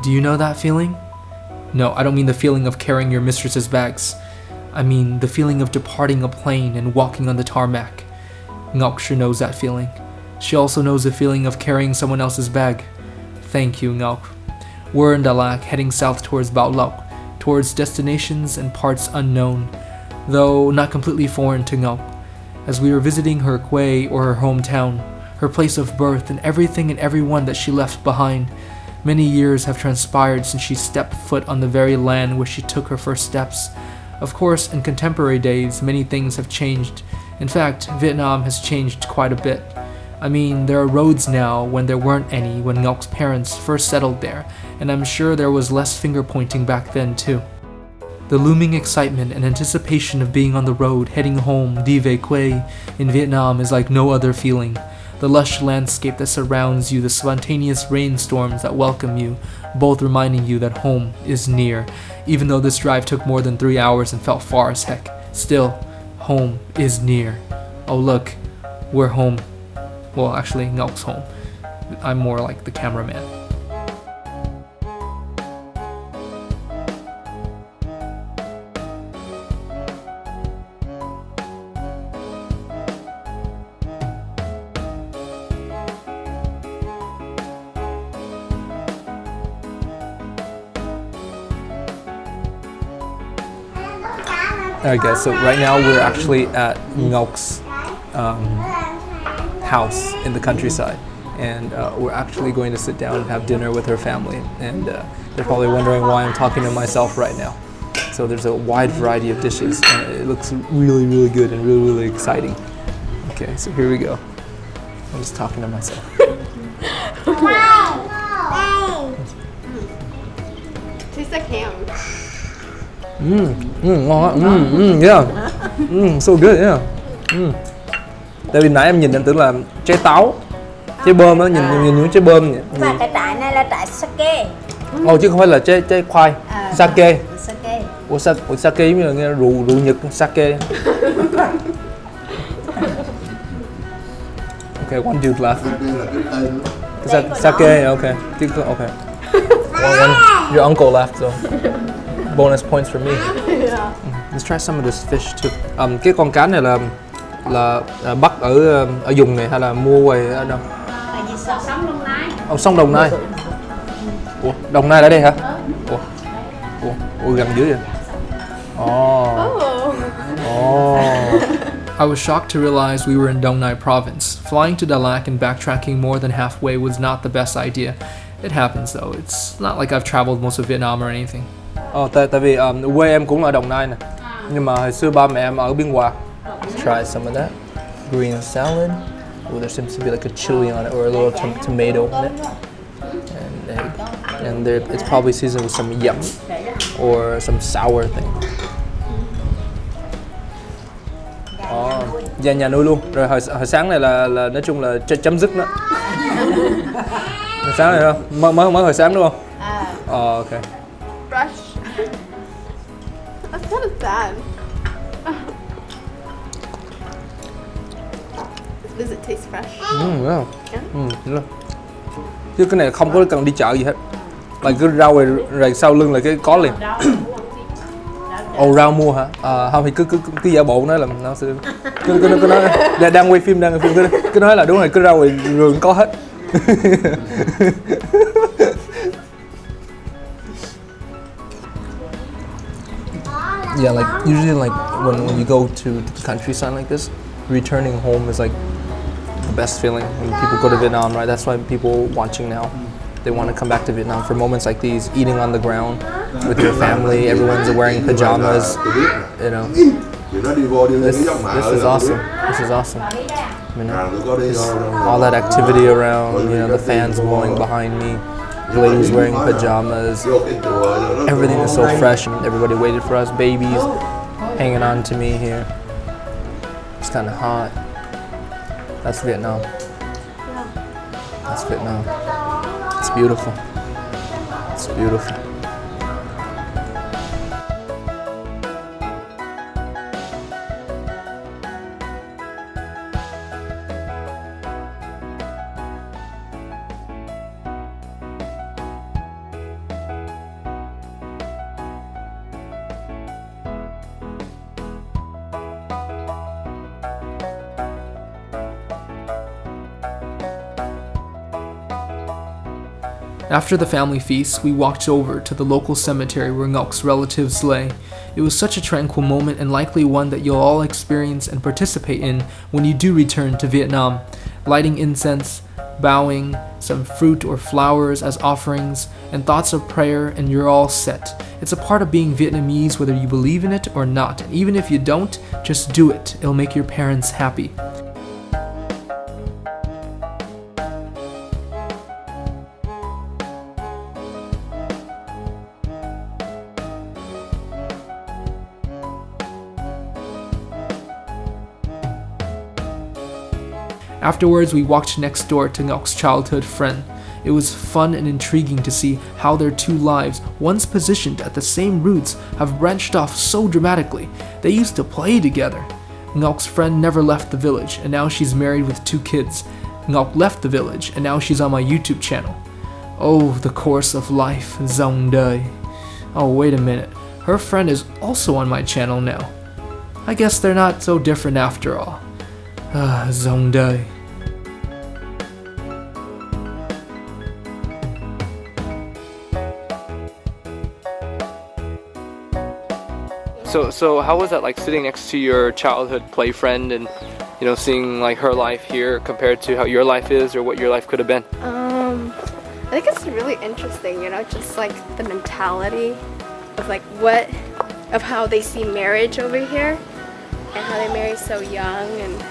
Do you know that feeling? No, I don't mean the feeling of carrying your mistress's bags. I mean the feeling of departing a plane and walking on the tarmac. Ngoc sure knows that feeling. She also knows the feeling of carrying someone else's bag. Thank you, Ngoc. We're in Dalat, heading south towards Bao Lộc, towards destinations and parts unknown, though not completely foreign to Ngoc, as we were visiting her quay or her hometown, her place of birth, and everything and everyone that she left behind. Many years have transpired since she stepped foot on the very land where she took her first steps. Of course, in contemporary days, many things have changed. In fact, Vietnam has changed quite a bit. I mean, there are roads now when there weren't any when Ngoc's parents first settled there, and I'm sure there was less finger pointing back then too. The looming excitement and anticipation of being on the road heading home đi về quê in Vietnam is like no other feeling. The lush landscape that surrounds you, the spontaneous rainstorms that welcome you, both reminding you that home is near. Even though this drive took more than 3 hours and felt far as heck, still, home is near. Oh look, we're home. Well, actually, Ngoc's home. I'm more like the cameraman. Alright guys, so right now we're actually at Ngoc's house in the countryside, and we're actually going to sit down and have dinner with her family, and they're probably wondering why I'm talking to myself right now. So there's a wide variety of dishes, and it looks really, really good and really, really exciting. Okay, so here we go. I'm just talking to myself. Tastes like ham. Yeah. So good, yeah. Tại vì nãy em nhìn em tưởng là trái táo, trái bơm á, nhìn những trái bơm vậy. Và cái trái này là trái sake. Ồ, chứ không phải là trái khoai. Sake. Sake. Ủa sake giống như là nghe rượu Nhật, sake. Okay, one dude left. Sake, okay. Okay. One, your uncle left, so bonus points for me. Let's try some of this fish too. Cái con cá này là bắt ở vùng này hay là mua ngoài ở đâu? Sông Đồng Nai. Sông Đồng Nai. Ủa, Đồng Nai ở đây hả? Ủa gần dữ vậy. I was shocked to realize we were in Dong Nai province. Flying to Dalat and backtracking more than halfway was not the best idea. It happens though. It's not like I've traveled most of Vietnam or anything. Tại vì quê em cũng ở Đồng Nai nè. Nhưng mà hồi xưa ba mẹ em ở Biên Hòa. Let's try some of that. Green salad. Oh, there seems to be like a chili on it or a little tomato in it. And egg. And it's probably seasoned with some yum or some sour thing. Dạ nhà nuôi luôn. Rồi hồi sáng này là nói chung là chấm dứt đó. Hồi sáng này không? Mới hồi sáng đúng không? Okay. Fresh. That's kind of sad. Does it taste fresh? Yeah. Yeah. Chứ cái này không có cần đi chợ gì hết. Là cứ rau rồi sau lưng là cái có liền. Rau mua hả? Không thì cứ giả bộ nói là nó sẽ cứ nói đang quay phim cứ nói là đúng rồi, cứ rau rồi có hết. Yeah, like usually like when you go to the countryside like this, returning home is like the best feeling when people go to Vietnam, right? That's why people watching now, they want to come back to Vietnam for moments like these, eating on the ground with your family, everyone's wearing pajamas, you know. This is awesome. This is awesome. You know, all that activity around, you know, the fans blowing behind me, ladies wearing pajamas, everything is so fresh. Everybody waited for us, babies hanging on to me here. It's kind of hot. That's Vietnam. That's Vietnam. It's beautiful. It's beautiful. After the family feast, we walked over to the local cemetery where Ngoc's relatives lay. It was such a tranquil moment and likely one that you'll all experience and participate in when you do return to Vietnam. Lighting incense, bowing, some fruit or flowers as offerings, and thoughts of prayer, and you're all set. It's a part of being Vietnamese whether you believe in it or not, and even if you don't, just do it. It'll make your parents happy. Afterwards, we walked next door to Ngoc's childhood friend. It was fun and intriguing to see how their two lives, once positioned at the same roots, have branched off so dramatically. They used to play together. Ngoc's friend never left the village, and now she's married with 2 kids. Ngoc left the village, and now she's on my YouTube channel. Oh, the course of life, Dòng đời. Oh, wait a minute. Her friend is also on my channel now. I guess they're not so different after all. Dòng đời. So how was that, like sitting next to your childhood play friend and, you know, seeing like her life here compared to how your life is or what your life could have been? I think it's really interesting, you know, just like the mentality of like of how they see marriage over here and how they marry so young and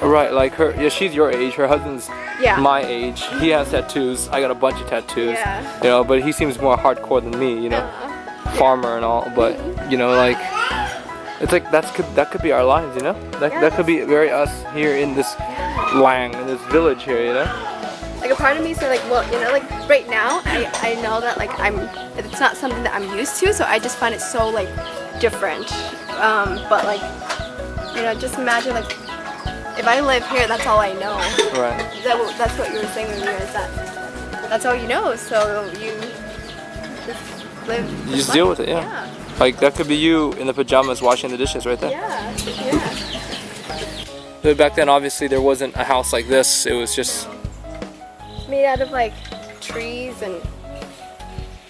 Right, like her, yeah, she's your age, her husband's yeah. my age, he has tattoos, I got a bunch of tattoos, Yeah. you know, but he seems more hardcore than me, you know, farmer and all, but, you know, like, it's like, that could be our lives, you know, that could be very us here in this lang, in this village here, you know. Like a part of me said like, well, you know, like right now, I know that like it's not something that I'm used to, so I just find it so like different, but like, you know, just imagine like, if I live here, that's all I know. Right. That's what you were saying earlier, is that that's all you know, so you just live. You just deal with it, yeah. Like, that could be you in the pajamas washing the dishes right there. Yeah. But back then, obviously, there wasn't a house like this. It was just Made out of like trees and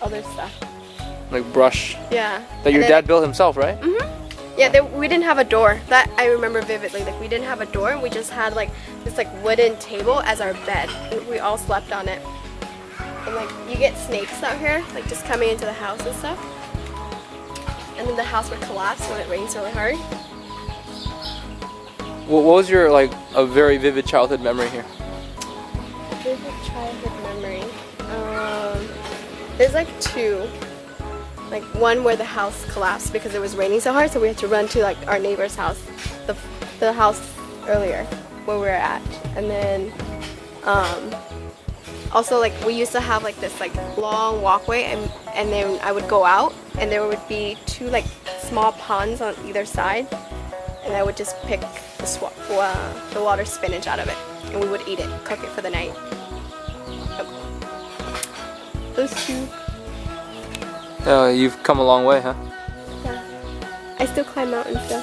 other stuff. like brush. Yeah. That your dad built himself, right? Yeah, we didn't have a door. That I remember vividly. Like we didn't have a door, and we just had like this like wooden table as our bed. We all slept on it. And like you get snakes out here, like just coming into the house and stuff. And then the house would collapse when it rains really hard. What was your, like, a very vivid childhood memory here? Vivid childhood memory. There's like 2. Like one where the house collapsed because it was raining so hard, so we had to run to like our neighbor's house, the house earlier where we were at, and then also like we used to have like this like long walkway, and then I would go out and there would be 2 like small ponds on either side, and I would just pick the water spinach out of it, and we would eat it, cook it for the night. Those 2. You've come a long way, huh? Yeah. I still climb mountains though.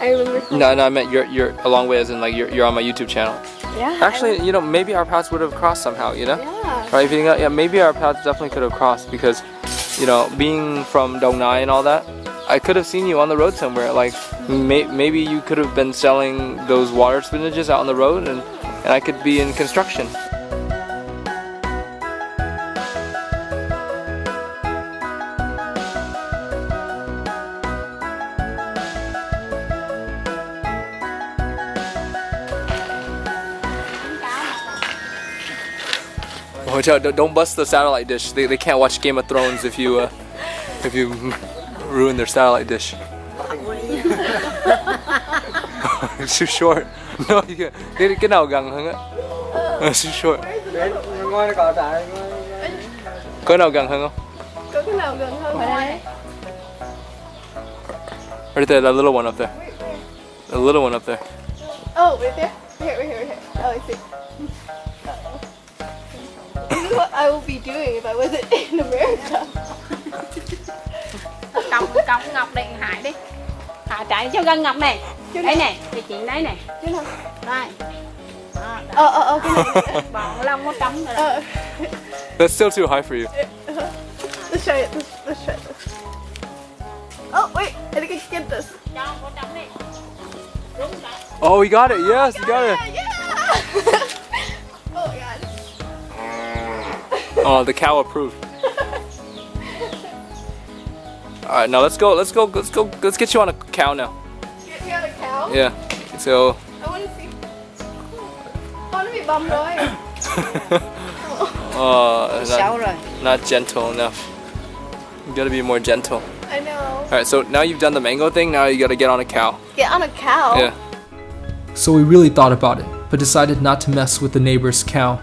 I remember. No, I meant you're a long way as in like you're on my YouTube channel. Yeah. Actually, you know, maybe our paths would have crossed somehow, you know? Yeah. Right? If you think that, yeah, maybe our paths definitely could have crossed because, you know, being from Dong Nai and all that, I could have seen you on the road somewhere. Like, maybe you could have been selling those water spinaches out on the road, and I could be in construction. Watch out! Don't bust the satellite dish. They can't watch Game of Thrones if you ruin their satellite dish. It's too short. No, you can. Cái nào gần hơn á? It's too short. Có nào gần hơn không? Có cái nào gần hơn đây? Right there, that little one up there. The little one up there. Oh, right there. Right here. Oh, I see. This is what I will be doing if I wasn't in America. Còng Ngọc đi, Hải đi. Hải chạy cho gần Ngọc này. Đây này, thì chuyện đấy này. Thế nào? Đây. Đó. cái này. Bỏ lông nó cắm rồi đó. That's still too high for you. Let's try it. Let's try this. Oh wait, I think I can get this. Cho cô cắm đi. Đúng lại. Oh, you got it. Yes, you got it. Yeah. Oh my god. Oh, the cow approved. All right, now let's go. Let's get you on a cow now. Get me on a cow. Yeah. So. I want to see. Con nó bị bầm rồi. Not gentle enough. You gotta be more gentle. I know. All right, so now you've done the mango thing. Now you gotta get on a cow. Get on a cow. Yeah. So we really thought about it, but decided not to mess with the neighbor's cow.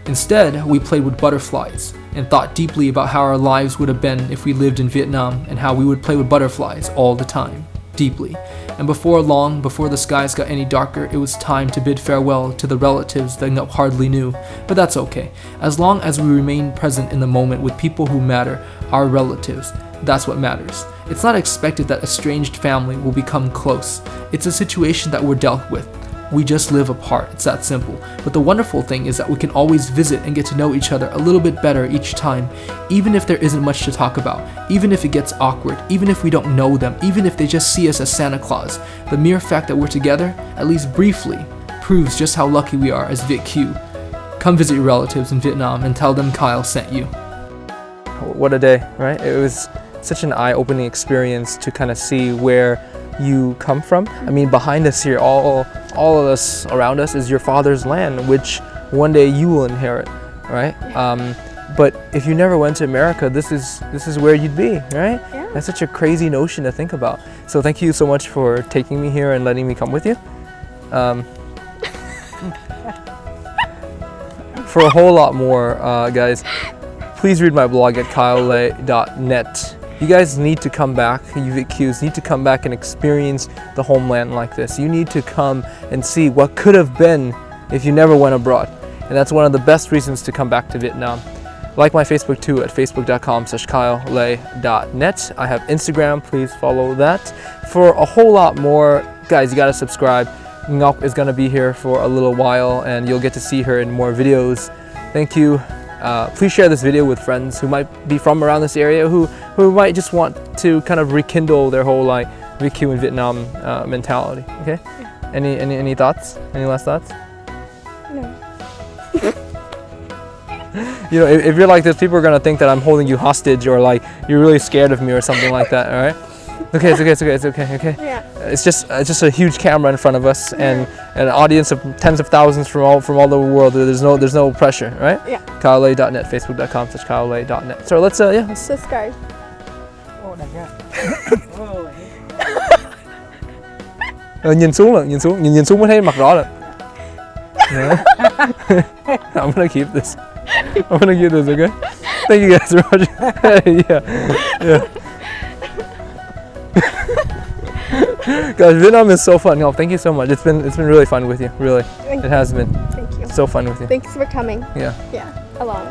Instead, we played with butterflies and thought deeply about how our lives would have been if we lived in Vietnam and how we would play with butterflies all the time, deeply. And before long, before the skies got any darker, it was time to bid farewell to the relatives that Ngoc hardly knew. But that's okay. As long as we remain present in the moment with people who matter, our relatives, that's what matters. It's not expected that estranged family will become close. It's a situation that we're dealt with. We just live apart, it's that simple. But the wonderful thing is that we can always visit and get to know each other a little bit better each time, even if there isn't much to talk about, even if it gets awkward, even if we don't know them, even if they just see us as Santa Claus. The mere fact that we're together, at least briefly, proves just how lucky we are as Viet Kieu. Come visit your relatives in Vietnam and tell them Kyle sent you. What a day, right? It was such an eye-opening experience to kind of see where you come from. I mean, behind us here, all of us around us is your father's land, which one day you will inherit, right? But if you never went to America, this is where you'd be, right? Yeah. That's such a crazy notion to think about. So thank you so much for taking me here and letting me come with you. For a whole lot more, guys, please read my blog at kylelay.net. You guys need to come back, you Viet Kieus need to come back and experience the homeland like this. You need to come and see what could have been if you never went abroad. And that's one of the best reasons to come back to Vietnam. Like my Facebook too at facebook.com/kylelay.net. I have Instagram, please follow that. For a whole lot more, guys, you gotta subscribe. Ngoc is gonna be here for a little while and you'll get to see her in more videos. Thank you. Please share this video with friends who might be from around this area, who might just want to kind of rekindle their whole like Viet Kieu in Vietnam mentality. Okay? Any thoughts? Any last thoughts? No. You know, if you're like this, people are gonna think that I'm holding you hostage or like you're really scared of me or something like that. All right? Okay, it's okay. Yeah. It's just a huge camera in front of us and an audience of tens of thousands from all the world. There's no pressure, right? Yeah. kylelay.net, facebook.com/kylelay.net. So let's Subscribe. nhìn xuống mới thấy mặt rõ rồi. Yeah. I'm gonna keep this, okay? Thank you guys for watching. yeah. Guys, Vietnam is so fun. No, thank you so much. It's been really fun with you. Really, it has been. Thank you. So fun with you. Thanks for coming. Yeah. Yeah, along.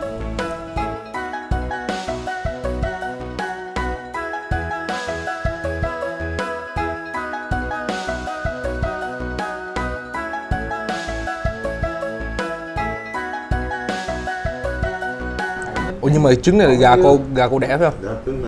Ủa nhưng mà trứng này là gà cô đẻ phải không?